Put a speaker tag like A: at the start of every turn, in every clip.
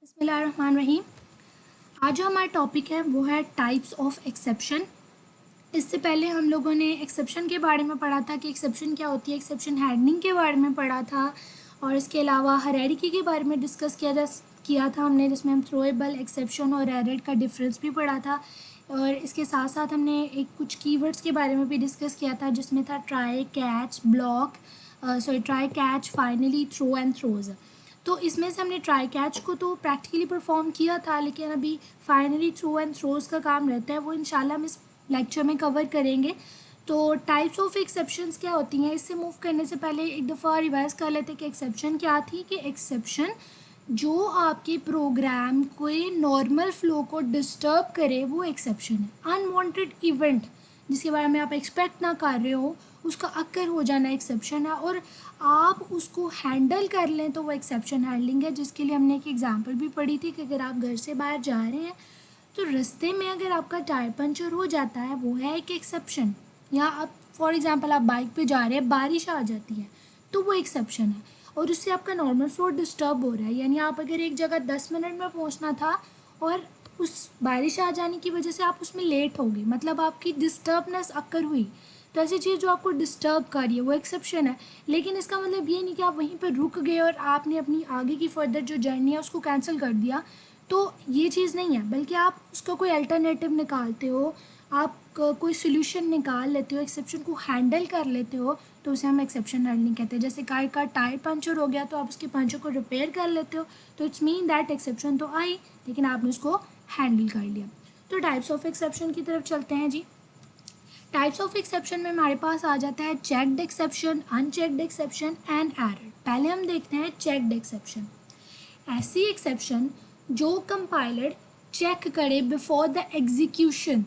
A: बिस्मिल्लाहिर्रहमानिर्रहीम। आज जो हमारा टॉपिक है वो है टाइप्स ऑफ एक्सेप्शन। इससे पहले हम लोगों ने एक्सेप्शन के बारे में पढ़ा था कि एक्सेप्शन क्या होती है, एक्सेप्शन हैंडलिंग के बारे में पढ़ा था और इसके अलावा हायरार्की के बारे में डिस्कस किया था हमने, जिसमें हम थ्रोएबल, एक्सेप्शन और एरर का डिफरेंस भी पढ़ा था। और इसके साथ साथ हमने एक कुछ कीवर्ड्स के बारे में भी डिस्कस किया था, जिसमें था try, catch, block, try, catch, finally, throw and throws. तो इसमें से हमने ट्राई कैच को तो प्रैक्टिकली परफॉर्म किया था, लेकिन अभी फाइनली, थ्रो एंड थ्रोज का काम रहता है, वो इंशाल्लाह हम इस लेक्चर में कवर करेंगे। तो टाइप्स ऑफ एक्सेप्शंस क्या होती हैं, इससे मूव करने से पहले एक दफ़ा रिवाइज कर लेते हैं कि एक्सेप्शन क्या थी। कि एक्सेप्शन जो आपके प्रोग्राम के नॉर्मल फ्लो को डिस्टर्ब करे वो एक्सेप्शन है। अनवांटेड इवेंट जिसके बारे में आप एक्सपेक्ट ना कर रहे हो उसका अक्कर हो जाना एक्सेप्शन है, और आप उसको हैंडल कर लें तो वो एक्सेप्शन हैंडलिंग है। जिसके लिए हमने एक एग्जांपल भी पढ़ी थी कि अगर आप घर से बाहर जा रहे हैं तो रास्ते में अगर आपका टायर पंचर हो जाता है वो है एक एक्सेप्शन। या आप फॉर एग्जांपल आप बाइक पे जा रहे हैं, बारिश आ जाती है तो वो एक्सेप्शन है और उससे आपका नॉर्मल फ्लो डिस्टर्ब हो रहा है। यानी आप अगर एक जगह 10 मिनट में पहुंचना था और उस बारिश आ जाने की वजह से आप उसमें लेट हो गए, मतलब आपकी डिस्टर्बनेस अक्कर हुई। तो ऐसी चीज़ जो आपको डिस्टर्ब कर रही है वो एक्सेप्शन है। लेकिन इसका मतलब ये नहीं कि आप वहीं पर रुक गए और आपने अपनी आगे की फर्दर जो जर्नी है उसको कैंसिल कर दिया। तो ये चीज़ नहीं है, बल्कि आप उसका कोई अल्टरनेटिव निकालते हो, आप कोई सोल्यूशन निकाल लेते हो, एक्सेप्शन को हैंडल कर लेते हो, तो उसे हम एक्सेप्शन हैंडलिंग कहते हैं। जैसे कार का टायर पंचर हो गया तो आप उसके पंचर को रिपेयर कर लेते हो, तो इट्स मीन दैट एक्सेप्शन तो आई लेकिन आपने उसको हैंडल कर लिया। तो टाइप्स ऑफ एक्सेप्शन की तरफ चलते हैं जी। टाइप्स ऑफ एक्सेप्शन में हमारे पास आ जाता है checked exception, unchecked exception and error. पहले हम देखते हैं चेक्ड एक्सेप्शन। ऐसी एक्सेप्शन जो कंपाइलर चेक करे बिफोर द एग्जीक्यूशन,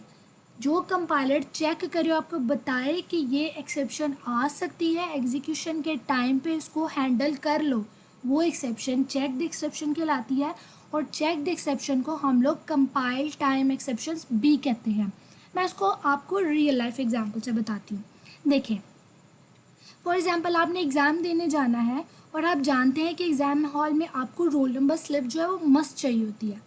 A: जो कंपाइलर चेक करे आपको बताए कि ये एक्सेप्शन आ सकती है, एग्जीक्यूशन के टाइम पे इसको हैंडल कर लो, वो एक्सेप्शन चेक्ड एक्सेप्शन कहलाती है। और चेक्ड एक्सेप्शन को हम लोग कंपाइल टाइम एक्सेप्शंस भी कहते हैं। मैं इसको आपको रियल लाइफ एग्जांपल से बताती हूँ। देखें, फॉर एग्जांपल आपने एग्ज़ाम देने जाना है और आप जानते हैं कि एग्ज़ाम हॉल में आपको रोल नंबर स्लिप जो है वो मस्ट चाहिए होती है।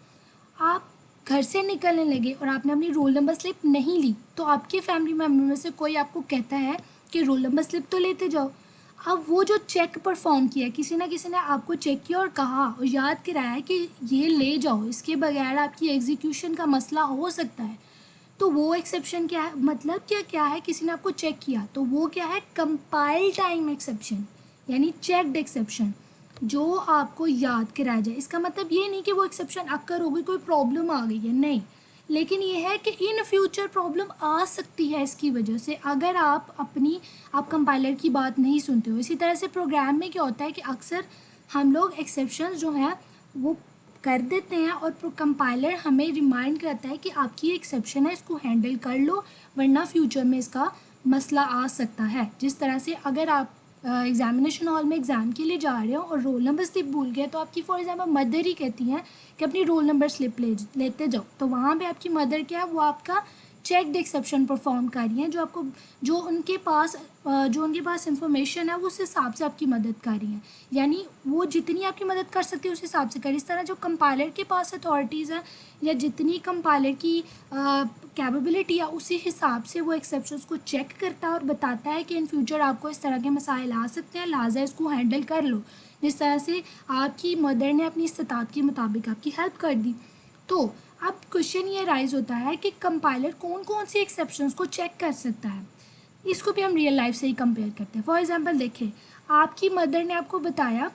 A: आप घर से निकलने लगे और आपने अपनी रोल नंबर स्लिप नहीं ली, तो आपके फैमिली मेम्बर में से कोई आपको कहता है कि रोल नंबर स्लिप तो लेते जाओ। अब वो जो चेक परफॉर्म किया, किसी ना किसी ने आपको चेक किया और कहा और याद कराया कि ये ले जाओ, इसके बगैर आपकी एग्जीक्यूशन का मसला हो सकता है, तो वो एक्सेप्शन क्या है, मतलब क्या है, किसी ने आपको चेक किया तो वो क्या है, कंपाइल टाइम एक्सेप्शन, यानी चेक्ड एक्सेप्शन जो आपको याद कराया जाए। इसका मतलब ये नहीं कि वो एक्सेप्शन अक्कर हो गई, कोई प्रॉब्लम आ गई है, नहीं, लेकिन ये है कि इन फ्यूचर प्रॉब्लम आ सकती है इसकी वजह से, अगर आप कंपाइलर की बात नहीं सुनते हो। इसी तरह से प्रोग्राम में क्या होता है कि अक्सर हम लोग एक्सेप्शंस जो हैं वो कर देते हैं और कंपाइलर हमें रिमाइंड करता है कि आपकी एक्सेप्शन है, इसको हैंडल कर लो वरना फ्यूचर में इसका मसला आ सकता है। जिस तरह से अगर आप एग्जामिनेशन हॉल में एग्ज़ाम के लिए जा रहे हो और रोल नंबर स्लिप भूल गए, तो आपकी फॉर एग्जांपल मदर ही कहती हैं कि अपनी रोल नंबर स्लिप लेते जाओ, तो वहाँ पे आपकी मदर क्या है, वो आपका चेक्ड एक्सेप्शन परफॉर्म कर रही हैं, जो उनके पास इंफॉर्मेशन है वो उस हिसाब से आपकी मदद कर रही हैं। यानी वो जितनी आपकी मदद कर सकती है उस हिसाब से कर। इस तरह जो कंपाइलर के पास अथॉरिटीज़ हैं या जितनी कंपाइलर की कैपेबिलिटी है उसी हिसाब से वो एक्सेप्शंस को चेक करता है और बताता है कि इन फ्यूचर आपको इस तरह के मसाइल आ सकते हैं, लिहाजा इसको हैंडल कर लो। जिस तरह से आपकी मदर ने अपनी इस्तात के मुताबिक आपकी हेल्प कर दी। तो अब क्वेश्चन ये राइज होता है कि कंपाइलर कौन कौन सी एक्सेप्शंस को चेक कर सकता है। इसको भी हम रियल लाइफ से ही कंपेयर करते हैं। फॉर एग्जांपल देखें, आपकी मदर ने आपको बताया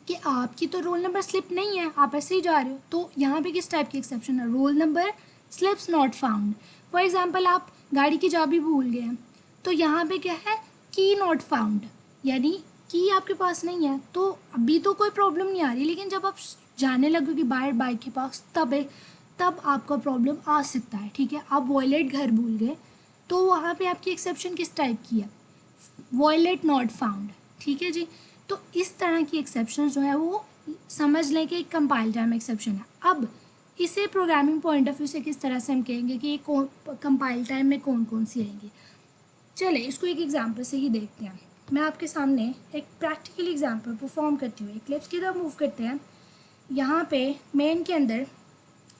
A: कि आपकी तो रोल नंबर स्लिप नहीं है, आप ऐसे ही जा रहे हो, तो यहाँ पे किस टाइप की एक्सेप्शन है, roll number slips not found. For example आप गाड़ी की चाबी भूल गए हैं, तो यहाँ पे क्या है, की नॉट फाउंड, यानी की आपके पास नहीं है, तो अभी तो कोई प्रॉब्लम नहीं आ रही, लेकिन जब आप जाने लगोगे बाहर बाइक के पास तब आपका प्रॉब्लम आ सकता है। ठीक है, आप वॉयलेट घर भूल गए, तो वहाँ पे आपकी एक्सेप्शन किस टाइप की है, वॉयलेट नॉट फाउंड। ठीक है जी, तो इस तरह की एक्सेप्शन जो है वो समझ लें कि एक कंपाइल टाइम एक्सेप्शन है। अब इसे प्रोग्रामिंग पॉइंट ऑफ व्यू से किस तरह से हम कहेंगे कि ये कंपाइल टाइम में कौन कौन सी आएंगी। चले इसको एक एग्जांपल से ही देखते हैं। मैं आपके सामने एक प्रैक्टिकल एग्जांपल परफॉर्म करती हूँ। इक्लिप्स की तरफ मूव करते हैं। यहाँ पे मेन के अंदर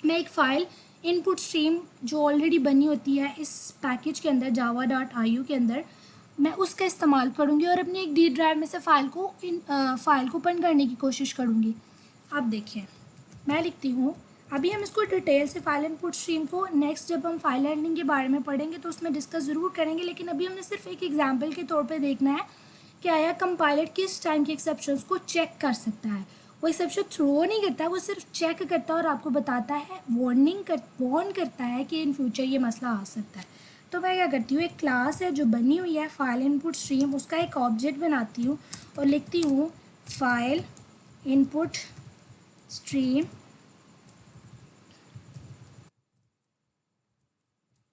A: मैं एक फ़ाइल इनपुट स्ट्रीम जो ऑलरेडी बनी होती है इस पैकेज के अंदर java.io के अंदर, मैं उसका इस्तेमाल करूँगी और अपनी एक डी ड्राइव में से फ़ाइल को फ़ाइल को ओपन करने की कोशिश करूँगी। अब देखिए मैं लिखती हूँ, अभी हम इसको डिटेल से फाइल इनपुट स्ट्रीम को नेक्स्ट जब हम फाइल हैंडलिंग के बारे में पढ़ेंगे तो उसमें डिस्कस ज़रूर करेंगे, लेकिन अभी हमने सिर्फ एक एग्जांपल के तौर पे देखना है कि आया कंपाइलर किस टाइम के एक्सेप्शंस को चेक कर सकता है। वो एक्सेप्शन थ्रो नहीं करता है, वो सिर्फ चेक करता है और आपको बताता है, वार्न करता है कि इन फ्यूचर ये मसला आ सकता है। तो मैं क्या करती हूँ, एक क्लास है जो बनी हुई है फाइल इनपुट स्ट्रीम, उसका एक ऑब्जेक्ट बनाती हूँ और लिखती हूँ फाइल इनपुट स्ट्रीम।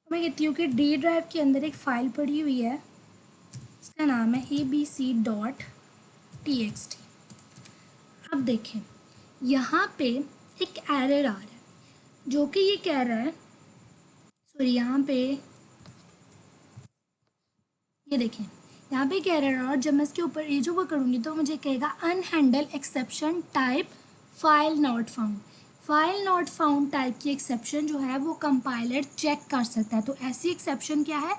A: मैं कहती हूँ कि डी ड्राइव के अंदर एक फ़ाइल पड़ी हुई है, इसका नाम है abc.txt। अब देखें यहाँ पे एक एरर आ रहा है जो कि ये कह रहा है, सॉरी यहाँ पे ये देखें यहाँ पे कह रहा है, और जब मैं इसके ऊपर ये जो वो करूँगी तो मुझे कहेगा unhandle exception type file not found. File not found type की एक्सेप्शन जो है वो कंपाइलर चेक कर सकता है। तो ऐसी एक्सेप्शन क्या है,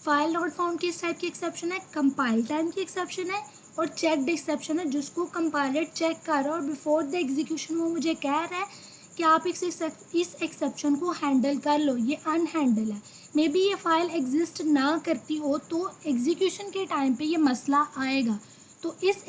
A: फाइल नॉट फाउंड किस टाइप की एक्सेप्शन है, कंपाइल टाइम की एक्सेप्शन है और चेकड एक्सेप्शन है जिसको कंपाइलर चेक कर रहा है और बिफोर द एग्जीक्यूशन वो मुझे कह रहा है कि आप इस एक्सेप्शन को हैंडल कर लो, ये अनहैंडल है। मे बी ये फ़ाइल एग्जिस्ट ना करती हो तो एग्जीक्यूशन के टाइम पे ये मसला आएगा, तो इस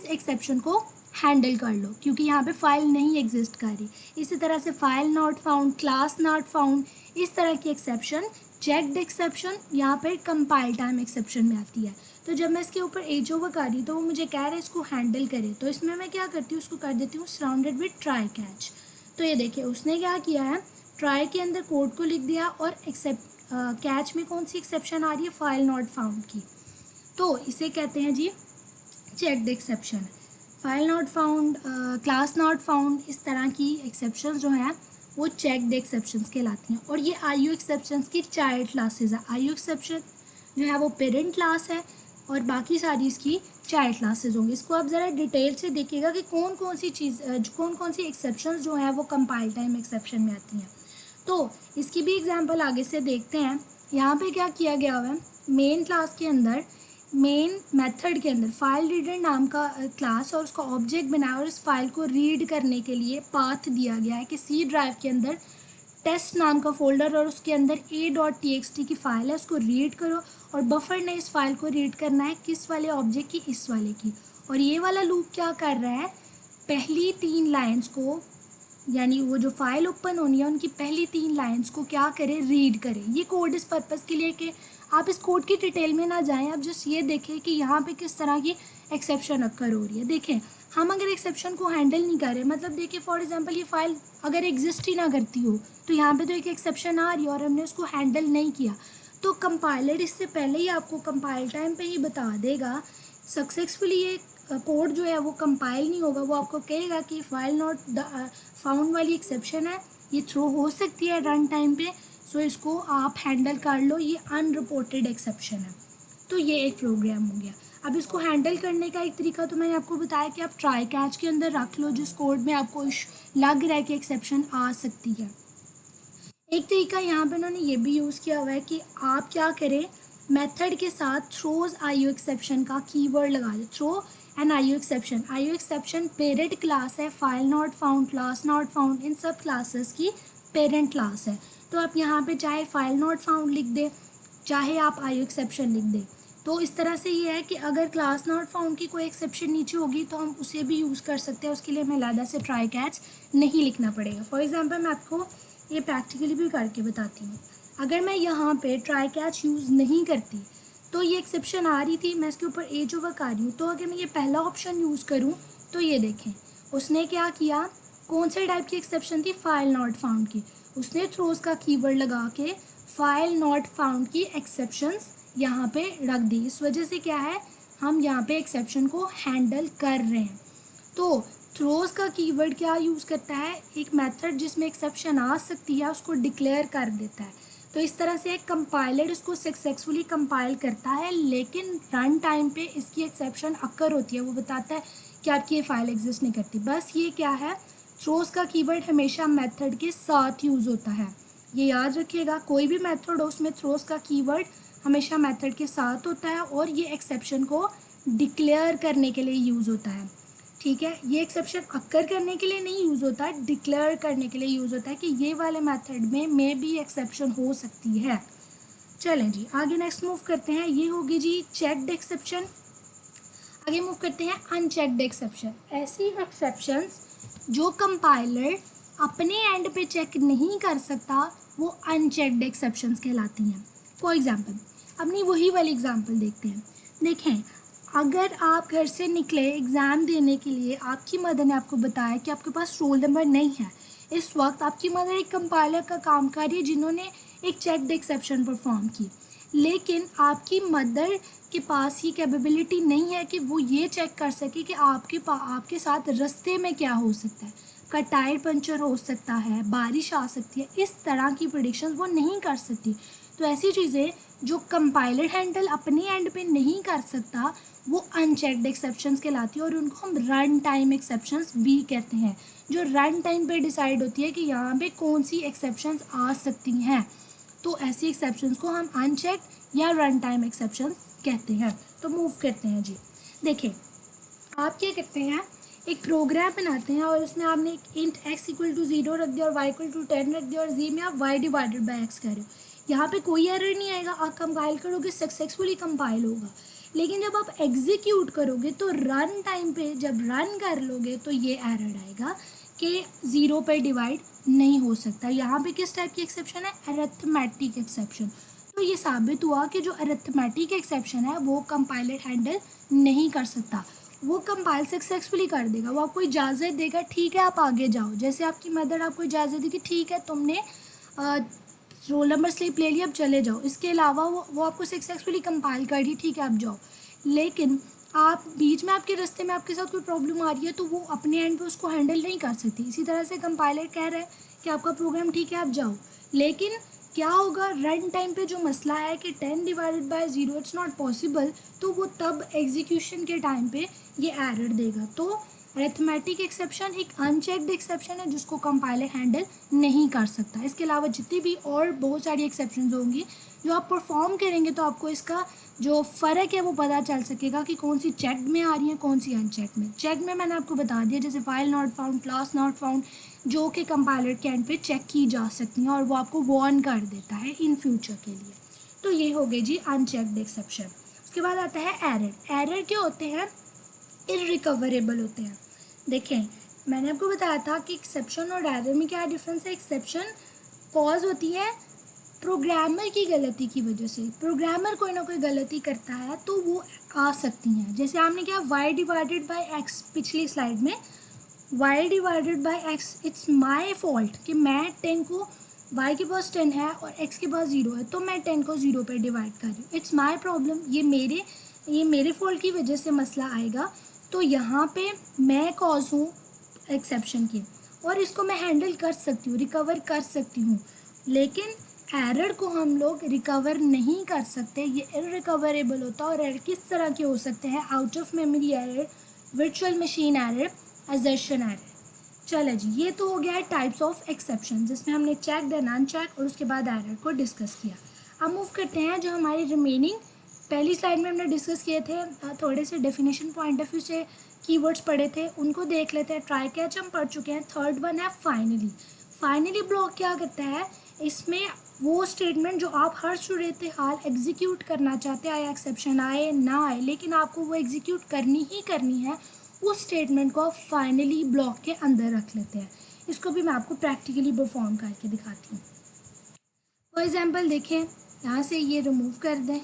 A: एक्सेप्शन को हैंडल कर लो क्योंकि यहाँ पे फ़ाइल नहीं एग्जिस्ट कर रही। इसी तरह से file not found, class not found, इस तरह की एक्सेप्शन चेक्ड एक्सेप्शन यहाँ पे कंपाइल टाइम एक्सेप्शन में आती है। तो जब मैं इसके ऊपर एज ओवर कर रही तो वो मुझे कह रहा है इसको हैंडल करे, तो इसमें मैं क्या करती हूँ, उसको कर देती हूँ सराउंडेड विद ट्राई कैच। तो ये देखिए उसने क्या किया है, ट्राई के अंदर कोड को लिख दिया और एक्सेप्ट कैच में कौन सी एक्सेप्शन आ रही है, फाइल नॉट फाउंड की। तो इसे कहते हैं जी checked exception. File not found, class not found, इस तरह की एक्सेप्शंस जो हैं वो चेक्ड एक्सेप्शंस कहलाती हैं। और ये आईओ एक्सेप्शंस की चाइल्ड क्लासेस है। आईओ एक्सेप्शन जो है वो पेरेंट क्लास है और बाकी सारी इसकी चाइल्ड क्लासेस होंगी। इसको आप ज़रा डिटेल से देखिएगा कि कौन कौन सी एक्सेप्शंस जो हैं वो कंपाइल टाइम एक्सेप्शन में आती हैं। तो इसकी भी एग्जांपल आगे से देखते हैं। यहाँ पे क्या किया गया हुआ है, मेन क्लास के अंदर, मेन मेथड के अंदर फाइल रीडर नाम का क्लास और उसका ऑब्जेक्ट बनाया और इस फाइल को रीड करने के लिए पाथ दिया गया है कि सी ड्राइव के अंदर टेस्ट नाम का फोल्डर और उसके अंदर a.txt की फ़ाइल है, उसको रीड करो और बफर ने इस फाइल को रीड करना है किस वाले ऑब्जेक्ट की, इस वाले की। और ये वाला लूप क्या कर रहा है, पहली 3 लाइंस को, यानी वो जो फाइल ओपन होनी है उनकी पहली 3 लाइंस को क्या करें, रीड करें। ये कोड इस पर्पज़ के लिए कि आप इस कोड की डिटेल में ना जाएं, आप जस्ट ये देखें कि यहाँ पे किस तरह की एक्सेप्शन अक्कर हो रही है। देखें हम अगर एक्सेप्शन को हैंडल नहीं कर रहे, मतलब देखिए फॉर एग्जांपल ये फ़ाइल अगर एग्जिस्ट ही ना करती हो तो यहाँ पे तो एक एक्सेप्शन आ रही है और हमने उसको हैंडल नहीं किया, तो कंपाइलर इससे पहले ही आपको कंपाइल टाइम पे ही बता देगा सक्सेसफुली ये कोड जो है वो कंपाइल नहीं होगा। वो आपको कहेगा कि फाइल नॉट फाउंड वाली एक्सेप्शन है, ये थ्रो हो सकती है रन टाइम पे, सो इसको आप हैंडल कर लो, ये अनरिपोर्टेड एक्सेप्शन है। तो ये एक प्रोग्राम हो गया। अब इसको हैंडल करने का एक तरीका तो मैंने आपको बताया कि आप ट्राई कैच के अंदर रख लो जिस कोड में आपको लग रहा है कि एक्सेप्शन आ सकती है। एक तरीका यहाँ पे उन्होंने ये भी यूज़ किया हुआ है कि आप क्या करें, मेथड के साथ थ्रोज आईओ एक्सेप्शन का कीवर्ड लगा दें, throw and IO exception. IO exception parent class है, file not found, class not found, इन सब क्लासेस की पेरेंट क्लास है। तो आप यहाँ पे चाहे फाइल नॉट फाउंड लिख दें, चाहे आप आईओ एक्सेप्शन लिख दें। तो इस तरह से ये है कि अगर क्लास नॉट फाउंड की कोई एक्सेप्शन नीचे होगी तो हम उसे भी यूज़ कर सकते हैं, उसके लिए हमें अलग से ट्राई कैच नहीं लिखना पड़ेगा। फॉर एग्जांपल मैं आपको ये प्रैक्टिकली भी करके बताती हूँ। अगर मैं यहाँ पे ट्राई कैच यूज़ नहीं करती तो ये एक्सेप्शन आ रही थी, मैं इसके ऊपर एज ओवर कर रही हूँ, तो अगर मैं ये पहला ऑप्शन यूज़ करूँ तो ये देखें उसने क्या किया, कौन से टाइप की एक्सेप्शन थी, फाइल नॉट फाउंड की, उसने थ्रोज का कीवर्ड लगा के फाइल नॉट फाउंड की एक्सेप्शंस यहाँ पे रख दी। इस वजह से क्या है, हम यहाँ पे एक्सेप्शन को हैंडल कर रहे हैं। तो थ्रोज का कीवर्ड क्या यूज़ करता है, एक मेथड जिसमें एक्सेप्शन आ सकती है उसको डिक्लेयर कर देता है। तो इस तरह से एक कंपाइलर इसको सक्सेसफुली कंपाइल करता है, लेकिन रन टाइम पे इसकी एक्सेप्शन अक्कर होती है। वो बताता है कि आपकी ये फाइल एग्जिस्ट नहीं करती। बस ये क्या है, थ्रोस का कीवर्ड हमेशा मेथड के साथ यूज़ होता है, ये याद रखिएगा। कोई भी मेथड हो उसमें थ्रोस का कीवर्ड हमेशा मेथड के साथ होता है और ये एक्सेप्शन को डिक्लेयर करने के लिए यूज़ होता है। ठीक है, ये एक्सेप्शन अक्कर करने के लिए नहीं यूज़ होता, डिक्लेयर करने के लिए यूज़ होता है कि ये वाले मेथड में मे भी एक्सेप्शन हो सकती है। चलें जी, आगे नेक्स्ट मूव करते हैं। ये होगी जी चेक्ड एक्सेप्शन। आगे मूव करते हैं अनचेक्ड एक्सेप्शन। ऐसी एक्सेप्शंस जो कंपाइलर अपने एंड पे चेक नहीं कर सकता वो अनचेक्ड एक्सेप्शंस कहलाती हैं। फॉर एग्जांपल अपनी वही वाली एग्जांपल देखते हैं। देखें, अगर आप घर से निकले एग्ज़ाम देने के लिए, आपकी मदर ने आपको बताया कि आपके पास रोल नंबर नहीं है, इस वक्त आपकी मदर एक कंपाइलर का काम कर रही है जिन्होंने एक चेक्ड एक्सेप्शन परफॉर्म की, लेकिन आपकी मदर के पास ये कैपेबिलिटी नहीं है कि वो ये चेक कर सके कि आपके साथ रास्ते में क्या हो सकता है। का टायर पंचर हो सकता है, बारिश आ सकती है, इस तरह की प्रेडिक्शन वो नहीं कर सकती। तो ऐसी चीज़ें जो कंपाइलर हैंडल अपने एंड पे नहीं कर सकता वो अनचेक्ड एक्सेप्शंस कहलाती है और उनको हम रन टाइम एक्सेप्शंस भी कहते हैं, जो रन टाइम पे डिसाइड होती है कि यहाँ पे कौन सी एक्सेप्शंस आ सकती हैं। तो ऐसी एक्सेप्शंस को हम अनचेक्ड या रन टाइम एक्सेप्शंस कहते हैं। तो मूव करते हैं जी। देखिए, आप क्या करते हैं, एक प्रोग्राम बनाते हैं और उसमें आपने एक इंट x इक्वल टू 0 रख दिया और y इक्वल टू 10 रख दिया और z में आप y डिवाइडेड बाय x कर रहे हो। यहाँ पे कोई एरर नहीं आएगा, आप कंपाइल करोगे सक्सेसफुली कंपाइल होगा। लेकिन जब आप एग्जीक्यूट करोगे तो रन टाइम पे जब रन कर लोगे तो ये एरर आएगा कि 0 पे डिवाइड नहीं हो सकता। यहाँ पे किस टाइप की एक्सेप्शन है, अरिथमेटिक एक्सेप्शन। तो ये साबित हुआ कि जो अरिथमेटिक एक्सेप्शन है वो कंपाइलर हैंडल नहीं कर सकता। वो कंपाइल सक्सेसफुली कर देगा, वो आपको इजाज़त देगा, ठीक है आप आगे जाओ। जैसे आपकी मदर आपको इजाज़त दी कि ठीक है तुमने रोल नंबर स्लिप ले लिया, अब चले जाओ। इसके अलावा वो आपको सक्सेसफुली कंपाइल कर दी, ठीक है आप जाओ। लेकिन आप बीच में आपके रास्ते में आपके साथ कोई प्रॉब्लम आ रही है तो वो अपने एंड पे उसको हैंडल नहीं कर सकती। इसी तरह से कंपाइलर कह रहा है कि आपका प्रोग्राम ठीक है आप जाओ, लेकिन क्या होगा, रन टाइम पे जो मसला है कि 10 divided by 0 it's not possible, तो वो तब एग्जीक्यूशन के टाइम पे ये एरर देगा। तो अरिथमेटिक एक्सेप्शन एक अनचेक्ड एक्सेप्शन है जिसको कंपाइलर हैंडल नहीं कर सकता। इसके अलावा जितनी भी और बहुत सारी एक्सेप्शंस होंगी जो आप परफॉर्म करेंगे तो आपको इसका जो फ़र्क है वो पता चल सकेगा कि कौन सी चेक में आ रही है, कौन सी अनचेक में। चेक में मैंने आपको बता दिया, जैसे file not found, class not found, जो कि कंपाइलर के एंड पे चेक की जा सकती हैं और वो आपको वार्न कर देता है इन फ्यूचर के लिए। तो ये हो गई जी अनचेक्ड एक्सेप्शन। उसके बाद आता है एरर। एरर क्या होते हैं, इररिकवरेबल होते हैं। देखें, मैंने आपको बताया था कि एक्सेप्शन और एरर में क्या डिफरेंस है। एक्सेप्शन कॉज होती है प्रोग्रामर की गलती की वजह से, प्रोग्रामर कोई ना कोई गलती करता है तो वो आ सकती हैं। जैसे आपने क्या y डिवाइडेड बाय x, पिछली स्लाइड में y divided by x it's my fault कि मैं 10 को, y के पास 10 है और x के पास 0 है तो मैं 10 को 0 पे डिवाइड कर रही हूँ। इट्स माय प्रॉब्लम, ये मेरे फॉल्ट की वजह से मसला आएगा। तो यहाँ पे मैं कॉज हूँ एक्सेप्शन की और इसको मैं हैंडल कर सकती हूँ, रिकवर कर सकती हूँ। लेकिन एरर को हम लोग रिकवर नहीं कर सकते, ये इररिकवरेबल होता है। और एरर किस तरह के हो सकते हैं, out of memory error, virtual machine error, assertion error. चलो जी, ये तो हो गया है टाइप्स ऑफ एक्सेप्शन जिसमें हमने चेक देन अनचेक और उसके बाद एरर को डिस्कस किया। अब मूव करते हैं जो हमारी रिमेनिंग पहली स्लाइड में हमने डिस्कस किए थे, थोड़े से डेफिनेशन पॉइंट ऑफ व्यू से कीवर्ड्स पढ़े थे, उनको देख लेते हैं। ट्राई कैच हम पढ़ चुके हैं। थर्ड वन है फाइनली। फाइनली ब्लॉक क्या करता है, इसमें वो स्टेटमेंट जो आप हर सूरत हाल एग्जीक्यूट करना चाहते हैं, आया एक्सेप्शन आए ना आए, लेकिन आपको वो एग्जीक्यूट करनी ही करनी है, उस स्टेटमेंट को आप फाइनली ब्लॉक के अंदर रख लेते हैं। इसको भी मैं आपको प्रैक्टिकली परफॉर्म करके दिखाती हूँ। फॉर एग्जाम्पल देखें, यहाँ से ये रिमूव कर दें,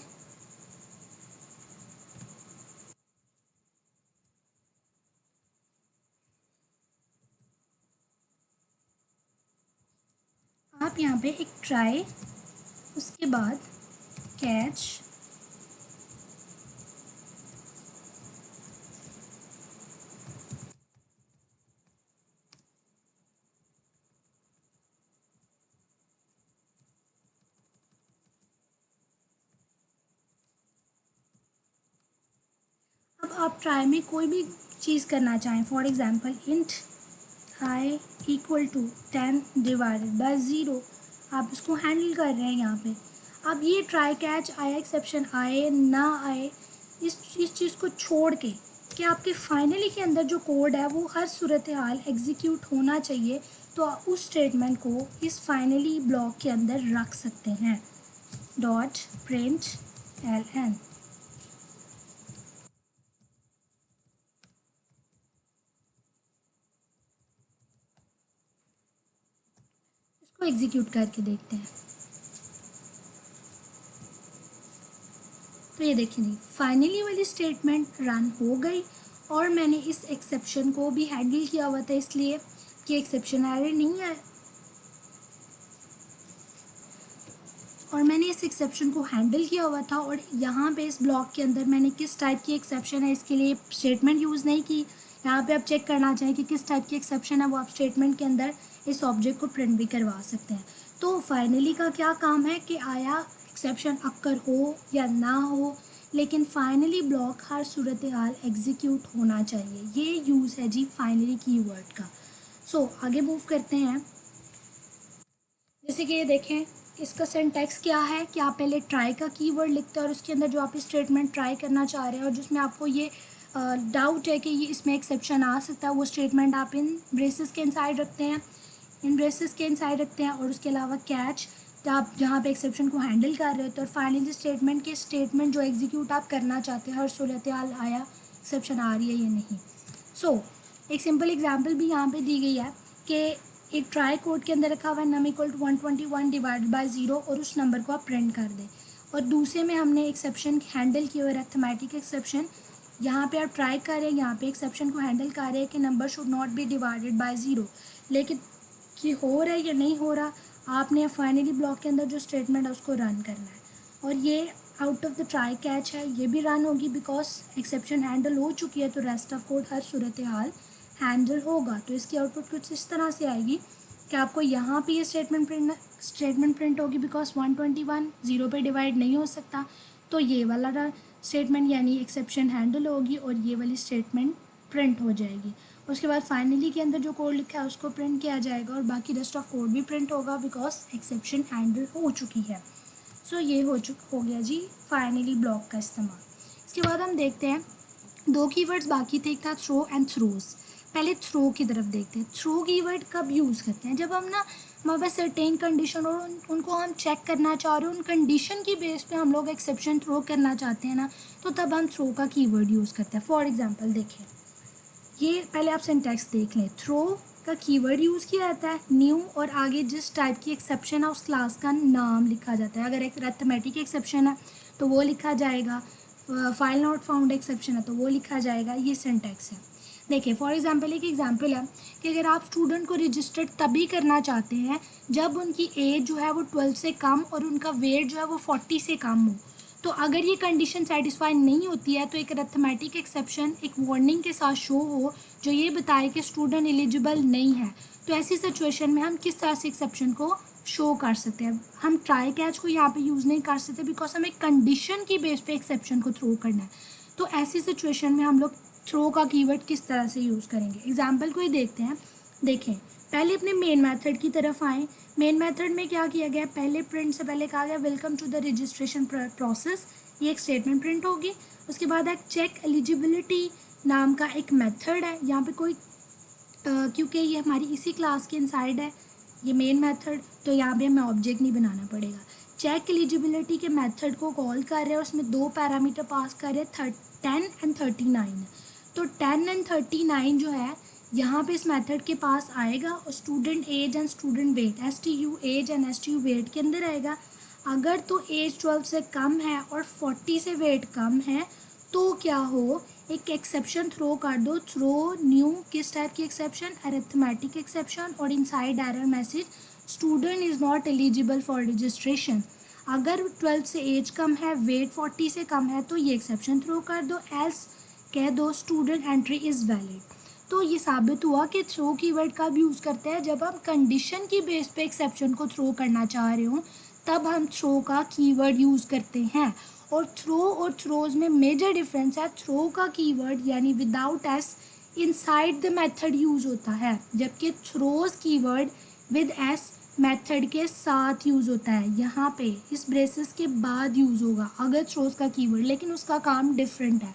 A: आप यहाँ पे एक ट्राई, उसके बाद कैच, अब आप ट्राई में कोई भी चीज़ करना चाहें, for example int I equal to 10 divided by 0, आप इसको हैंडल कर रहे हैं यहाँ पे। अब ये ट्राई कैच आया एक्सेप्शन आए ना आए, इस चीज़ को छोड़ के कि आपके फाइनली के अंदर जो कोड है वो हर सूरत हाल एग्जीक्यूट होना चाहिए, तो आप उस स्टेटमेंट को इस फाइनली ब्लॉक के अंदर रख सकते हैं, डॉट प्रिंट एल एन। इसको एग्जीक्यूट करके देखते हैं। तो ये देखिए जी, फाइनली वाली स्टेटमेंट रन हो गई और मैंने इस एक्सेप्शन को भी हैंडल किया हुआ था, इसलिए कि एक्सेप्शन एरर नहीं आया, और मैंने इस एक्सेप्शन को हैंडल किया हुआ था। और यहाँ पे इस ब्लॉक के अंदर मैंने किस टाइप की एक्सेप्शन है इसके लिए स्टेटमेंट यूज़ नहीं की। यहाँ पे आप चेक करना चाहें कि किस टाइप की एक्सेप्शन है, वो आप स्टेटमेंट के अंदर इस ऑब्जेक्ट को प्रिंट भी करवा सकते हैं। तो फाइनली का क्या काम है कि आया एक्सेप्शन अक्कर हो या ना हो, लेकिन फाइनली ब्लॉक हर सूरत हाल एग्जीक्यूट होना चाहिए। ये यूज़ है जी फाइनली कीवर्ड का। सो आगे मूव करते हैं। जैसे कि ये देखें, इसका सिंटैक्स क्या है कि आप पहले ट्राई का कीवर्ड लिखते हैं और उसके अंदर जो आप स्टेटमेंट ट्राई करना चाह रहे हैं और जिसमें आपको ये डाउट है कि ये इसमें एक्सेप्शन आ सकता है, वो स्टेटमेंट आप इन ब्रेसेस के इनसाइड रखते हैं, इन ब्रेसेस के इनसाइड रखते हैं। और उसके अलावा कैच, आप जहाँ पे एक्सेप्शन को हैंडल कर रहे होते हैं, और फाइनली स्टेटमेंट जो एग्जीक्यूट आप करना चाहते हैं, हर सूरत हाल आया एक्सेप्शन आ रही है या नहीं। सो एक सिंपल एग्जांपल भी यहाँ पे दी गई है कि एक ट्राई कोड के अंदर रखा हुआ है num equal to 121 divided by 0 और उस नंबर को आप प्रिंट कर दें। और दूसरे में हमने एक्सेप्शन हैंडल किया हुआ है, अरिथमेटिक एक्सेप्शन। यहाँ पे आप ट्राई कर रहे हैं, यहाँ पे एक्सेप्शन को हैंडल कर रहे हैं कि number should not be divided by 0, लेकिन कि हो रहा है या नहीं हो रहा, आपने फाइनली ब्लॉक के अंदर जो स्टेटमेंट है उसको रन करना है। और ये out of the try catch है, ये भी रन होगी बिकॉज एक्सेप्शन हैंडल हो चुकी है, तो rest of code her Surat hall handle होगा। तो इसकी आउटपुट कुछ इस तरह से आएगी कि आपको यहाँ पे ये स्टेटमेंट प्रिंट होगी बिकॉज 121 0 पे डिवाइड नहीं हो सकता, तो ये वाला स्टेटमेंट यानी एक्सेप्शन हैंडल होगी और ये वाली स्टेटमेंट प्रिंट हो जाएगी। उसके बाद फाइनली के अंदर जो कोड लिखा है उसको प्रिंट किया जाएगा और बाकी रेस्ट ऑफ कोड भी प्रिंट होगा बिकॉज एक्सेप्शन हैंडल हो चुकी है। सो ये हो गया जी फाइनली ब्लॉक का इस्तेमाल। इसके बाद हम देखते हैं दो कीवर्ड्स बाकी थे, एक था थ्रो एंड थ्रोज। पहले थ्रो की तरफ देखते हैं। थ्रो कीवर्ड कब यूज़ करते हैं, जब हम ना हमारे पास सर्टेन कंडीशन और उनको हम चेक करना चाह रहे हैं, उन कंडीशन की बेस पे हम लोग एक्सेप्शन थ्रो करना चाहते हैं ना, तो तब हम थ्रो का कीवर्ड यूज़ करते हैं। फॉर एग्जांपल देखें, ये पहले आप सिंटैक्स देख लें। थ्रो का कीवर्ड यूज़ किया जाता है न्यू, और आगे जिस टाइप की एक्सेप्शन है उस क्लास का नाम लिखा जाता है। अगर एक अरिथमेटिक एक्सेप्शन है तो वो लिखा जाएगा, फाइल नॉट फाउंड एक्सेप्शन है तो वो लिखा जाएगा। ये सिंटैक्स है। देखिए फॉर एग्जांपल एक एग्जांपल है कि अगर आप स्टूडेंट को रजिस्टर्ड तभी करना चाहते हैं जब उनकी एज जो है वो 12 से कम और उनका वेट जो है वो 40 से कम हो, तो अगर ये कंडीशन सेटिस्फाई नहीं होती है तो एक अरिथमेटिक एक्सेप्शन एक वार्निंग के साथ शो हो जो ये बताए कि स्टूडेंट एलिजिबल नहीं है, तो ऐसी सिचुएशन में हम किस तरह से एक्सेप्शन को शो कर सकते हैं। हम ट्राई कैच को यहाँ पे यूज़ नहीं कर सकते बिकॉज हमें कंडीशन की बेस पे एक्सेप्शन को थ्रो करना है। तो ऐसी सिचुएशन में हम लोग थ्रो का कीवर्ड किस तरह से यूज़ करेंगे, एग्जाम्पल को ही देखते हैं। देखें, पहले अपने मेन मेथड की तरफ आएँ। मेन मेथड में क्या किया गया, पहले प्रिंट से पहले कहा गया welcome to the registration process, ये एक स्टेटमेंट प्रिंट होगी। उसके बाद एक चेक एलिजिबिलिटी नाम का एक मेथड है, यहाँ पे कोई क्योंकि ये हमारी इसी क्लास के इनसाइड है ये मेन मेथड, तो यहाँ पे हमें ऑब्जेक्ट नहीं बनाना पड़ेगा। चेक एलिजिबिलिटी के मेथड को कॉल कर रहे हैं, उसमें दो पैरामीटर पास कर रहे हैं 10 एंड 39। तो 10 एंड 39 जो है यहाँ पे इस मेथड के पास आएगा और student age and student weight, STU age and STU weight के अंदर आएगा। अगर तो एज 12 से कम है और 40 से वेट कम है तो क्या हो, एक एक्सेप्शन थ्रो कर दो, थ्रो न्यू, किस टाइप की एक्सेप्शन, अरिथमेटिक एक्सेप्शन, और inside error message student is not eligible for registration. अगर 12 से एज कम है, वेट 40 से कम है तो ये एक्सेप्शन थ्रो कर दो, एल्स कह दो स्टूडेंट एंट्री इज़ वैलिड। तो ये साबित हुआ कि थ्रो कीवर्ड कब यूज़ करते हैं, जब हम कंडीशन की बेस पे एक्सेप्शन को थ्रो करना चाह रहे हो तब हम थ्रो का कीवर्ड यूज़ करते हैं। और थ्रो और थ्रोज में मेजर डिफरेंस है। थ्रो का कीवर्ड यानी without S inside the method use होता है, जबकि throws keyword with S method के साथ यूज़ होता है। यहाँ पे इस ब्रेसेस के बाद यूज़ होगा अगर थ्रोज का कीवर्ड, लेकिन उसका काम डिफरेंट है।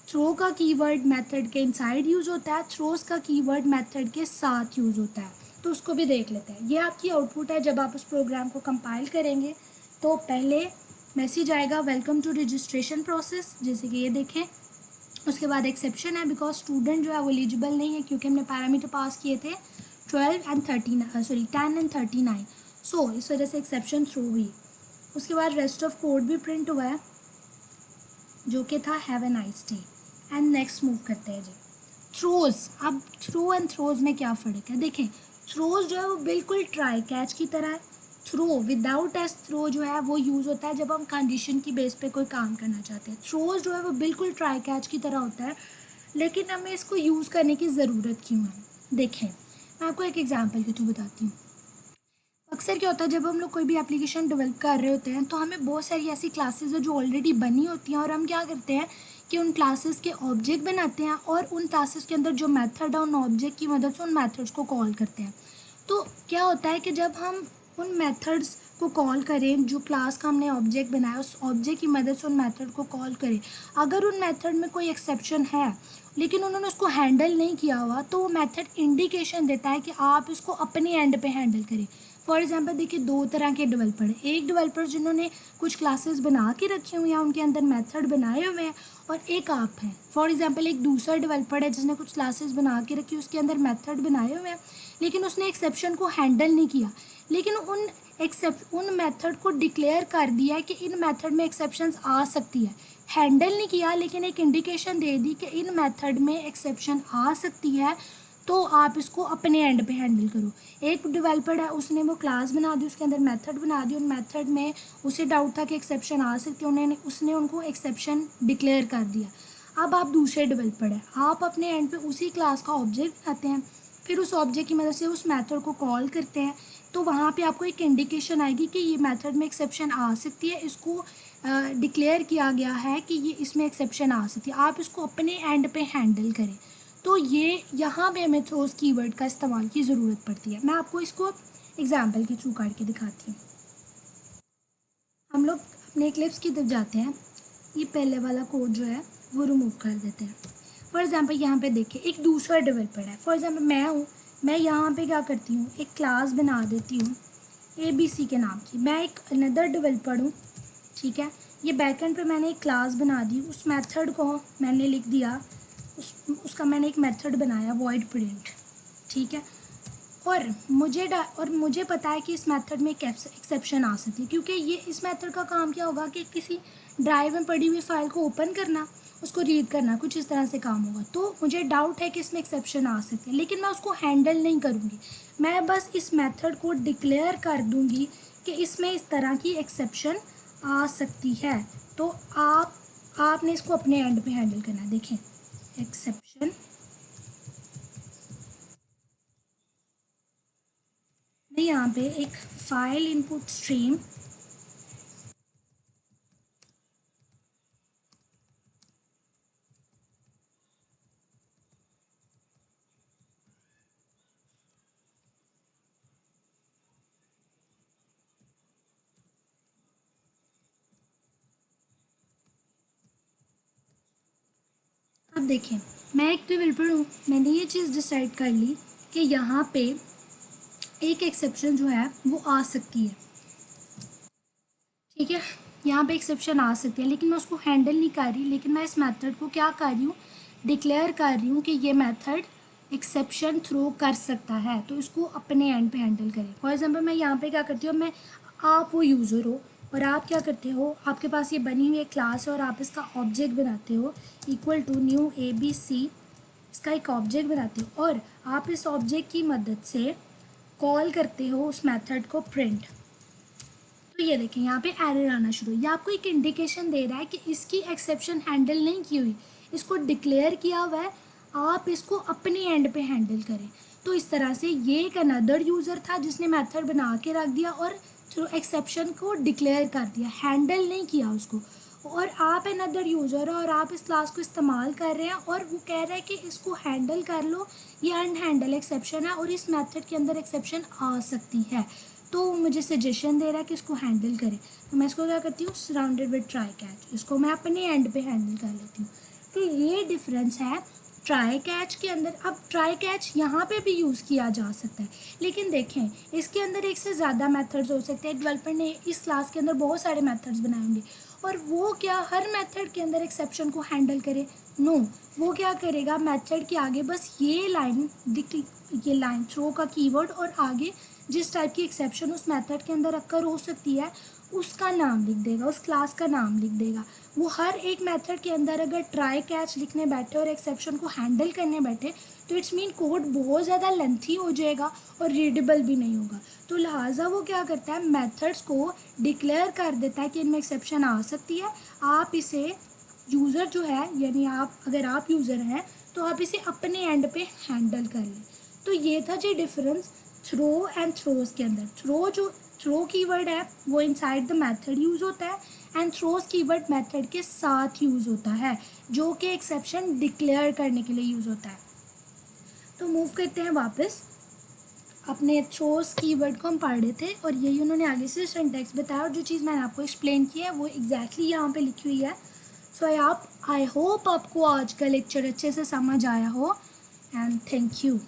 A: थ्रो का कीवर्ड मेथड के इनसाइड यूज़ होता है, थ्रोज का कीवर्ड मेथड के साथ यूज़ होता है। तो उसको भी देख लेते हैं। ये आपकी आउटपुट है जब आप उस प्रोग्राम को कंपाइल करेंगे। तो पहले मैसेज आएगा वेलकम टू रजिस्ट्रेशन प्रोसेस, जैसे कि ये देखें। उसके बाद एक्सेप्शन है बिकॉज स्टूडेंट जो है वो एलिजिबल नहीं है, क्योंकि हमने पैरामीटर पास किए थे 12 एंड 39 सॉरी 10 एंड 39। सो इस वजह से एक्सेप्शन थ्रू हुई। उसके बाद रेस्ट ऑफ कोड भी प्रिंट हुआ है जो कि था have a nice day. And next move करते हैं जी थ्रोज। अब थ्रो एंड थ्रोज में क्या फ़र्क है देखें। थ्रोज जो है वो बिल्कुल ट्राई कैच की तरह है। थ्रो विदाउट एस थ्रो जो है वो यूज़ होता है जब हम कंडीशन की बेस पे कोई काम करना चाहते हैं। थ्रोज जो है वो बिल्कुल ट्राई कैच की तरह होता है, लेकिन हमें इसको यूज़ करने की ज़रूरत क्यों है। देखें मैं आपको एक एग्जांपल के थ्रू बताती हूँ। अक्सर क्या होता है जब हम लोग कोई भी एप्लीकेशन डेवलप कर रहे होते हैं तो हमें बहुत सारी ऐसी क्लासेस है जो ऑलरेडी बनी होती हैं, और हम क्या करते हैं कि उन क्लासेस के ऑब्जेक्ट बनाते हैं और उन क्लासेस के अंदर जो मेथड है उन ऑब्जेक्ट की मदद से उन मेथड्स को कॉल करते हैं। तो क्या होता है कि जब हम उन मेथड्स को कॉल करें, जो क्लास का हमने ऑब्जेक्ट बनाया उस ऑब्जेक्ट की मदद से उन मेथड को कॉल करें, अगर उन मेथड में कोई एक्सेप्शन है लेकिन उन्होंने उसको हैंडल नहीं किया हुआ, तो वो मेथड इंडिकेशन देता है कि आप इसको अपने एंड पे हैंडल करें। फॉर एग्जांपल देखिए, दो तरह के डेवलपर हैं। एक डेवलपर जिन्होंने कुछ क्लासेस बना के रखी हुई हैं, उनके अंदर मेथड बनाए हुए हैं, और एक आप हैं। फॉर एग्जांपल एक दूसरा डेवलपर है जिसने कुछ क्लासेस बना के रखी, उसके अंदर मेथड बनाए हुए हैं, लेकिन उसने एक्सेप्शन को हैंडल नहीं किया, लेकिन उन मेथड को डिक्लेयर कर दिया है कि इन मेथड में एक्सेप्शंस आ सकती है। हैंडल नहीं किया लेकिन एक इंडिकेशन दे दी कि इन मेथड में एक्सेप्शन आ सकती है, तो आप इसको अपने एंड पे हैंडल करो। एक डेवलपर है, उसने वो क्लास बना दी, उसके अंदर मेथड बना दी, उन मेथड में उसे डाउट था कि एक्सेप्शन आ सकती है, उसने उनको एक्सेप्शन डिक्लेयर कर दिया। अब आप दूसरे डेवलपर हैं, आप अपने एंड पे उसी क्लास का ऑब्जेक्ट बनाते हैं, फिर उस ऑब्जेक्ट की मदद से उस मेथड को कॉल करते हैं। तो वहाँ पे आपको एक इंडिकेशन आएगी कि ये मेथड में एक्सेप्शन आ सकती है, इसको डिक्लेयर किया गया है कि ये इसमें एक्सेप्शन आ सकती है, आप इसको अपने एंड पे हैंडल करें। तो ये यहाँ पे हमें थ्रोज कीवर्ड का इस्तेमाल की ज़रूरत पड़ती है। मैं आपको इसको एग्जाम्पल के थ्रू करके दिखाती हूँ। हम लोग अपने क्लिप्स की तरफ जाते हैं, ये पहले वाला कोड जो है वो रिमूव कर देते हैं। फॉर एग्जांपल यहाँ पे देखिए एक दूसरा डेवलपर है, फॉर एग्जांपल मैं हूँ, मैं यहाँ पे क्या करती हूँ, एक क्लास बना देती हूँ ABC के नाम की। मैं एक अनदर डेवलपर हूँ, ठीक है। ये बैकएंड पे मैंने एक क्लास बना दी, उस मेथड को मैंने लिख दिया, उसका मैंने एक मेथड बनाया वॉइड प्रिंट, ठीक है। और मुझे पता है कि इस मेथड में एक एक्सेप्शन आ सकती है, क्योंकि ये इस मेथड का काम क्या होगा कि किसी ड्राइव में पड़ी हुई फाइल को ओपन करना, उसको रीड करना, कुछ इस तरह से काम होगा। तो मुझे डाउट है कि इसमें एक्सेप्शन आ सकती है, लेकिन मैं उसको हैंडल नहीं करूँगी, मैं बस इस मेथड को डिक्लेयर कर दूँगी कि इसमें इस तरह की एक्सेप्शन आ सकती है। तो आपने इसको अपने एंड पे हैंडल करना है। देखें एक्सेप्शन, मैं यहाँ पे एक फाइल इनपुट स्ट्रीम अब देखें, मैं एक डेवलपर हूँ, मैंने ये चीज़ डिसाइड कर ली कि यहाँ पे एक एक्सेप्शन जो है वो आ सकती है, ठीक है। यहाँ पे एक्सेप्शन आ सकती है, लेकिन मैं उसको हैंडल नहीं कर रही, लेकिन मैं इस मेथड को क्या कर रही हूँ, डिक्लेयर कर रही हूँ कि ये मेथड एक्सेप्शन थ्रो कर सकता है, तो इसको अपने एंड पे हैंडल करें। फॉर एग्जांपल मैं यहाँ पे क्या करती हूँ, आप वो यूज़र हो और आप क्या करते हो, आपके पास ये बनी हुई एक क्लास है और आप इसका ऑब्जेक्ट बनाते हो इक्वल टू न्यू ABC, इसका एक ऑब्जेक्ट बनाते हो और आप इस ऑब्जेक्ट की मदद से कॉल करते हो उस मेथड को प्रिंट। तो ये देखें यहाँ पे एरर आना शुरू, ये आपको एक इंडिकेशन दे रहा है कि इसकी एक्सेप्शन हैंडल नहीं की हुई, इसको डिक्लेयर किया हुआ है, आप इसको अपने एंड पे हैंडल करें। तो इस तरह से ये एक अनदर यूज़र था जिसने मेथड बना के रख दिया और थ्रू एक्सेप्शन को डिक्लेयर कर दिया, हैंडल नहीं किया उसको। और आप अनदर यूज़र हो और आप इस क्लास को इस्तेमाल कर रहे हैं और वो कह रहा है कि इसको हैंडल कर लो, ये अनहैंडल एक्सेप्शन है और इस मेथड के अंदर एक्सेप्शन आ सकती है, तो वो मुझे सजेशन दे रहा है कि इसको हैंडल करें। तो मैं इसको क्या करती हूँ, सराउंडेड विद ट्राई कैच, इसको मैं अपने एंड पे हैंडल कर लेती हूँ। तो ये डिफरेंस है ट्राई कैच के अंदर। अब ट्राई कैच यहाँ पे भी यूज़ किया जा सकता है, लेकिन देखें इसके अंदर एक से ज़्यादा मेथड्स हो सकते हैं। डेवलपर ने इस क्लास के अंदर बहुत सारे मेथड्स बनाए होंगे और वो क्या हर मेथड के अंदर एक्सेप्शन को हैंडल करे? नो, वो क्या करेगा, मेथड के आगे बस ये लाइन थ्रो का कीवर्ड और आगे जिस टाइप की एक्सेप्शन उस मेथड के अंदर अक्कर हो सकती है उसका नाम लिख देगा, उस क्लास का नाम लिख देगा। वो हर एक मेथड के अंदर अगर ट्राई कैच लिखने बैठे और एक्सेप्शन को हैंडल करने बैठे तो इट्स मीन कोड बहुत ज़्यादा लेंथी हो जाएगा और रीडेबल भी नहीं होगा। तो लिहाजा वो क्या करता है, मेथड्स को डिक्लेयर कर देता है कि इनमें एक्सेप्शन आ सकती है। आप इसे यूज़र जो है, यानी आप अगर आप यूज़र हैं तो आप इसे अपने एंड पे हैंडल कर लें। तो ये था जी डिफरेंस थ्रो एंड थ्रोज के अंदर। थ्रो कीवर्ड है वो इनसाइड द मेथड यूज़ होता है एंड थ्रोज कीवर्ड मेथड के साथ यूज़ होता है, जो कि एक्सेप्शन डिक्लेयर करने के लिए यूज़ होता है। तो मूव करते हैं वापस, अपने थ्रोज कीवर्ड को हम पढ़ रहे थे और यही उन्होंने आगे से सिंटैक्स बताया और जो चीज़ मैंने आपको एक्सप्लेन की है वो एग्जैक्टली यहाँ पे लिखी हुई है। सो आई होप आपको आज का लेक्चर अच्छे से समझ आया हो एंड थैंक यू।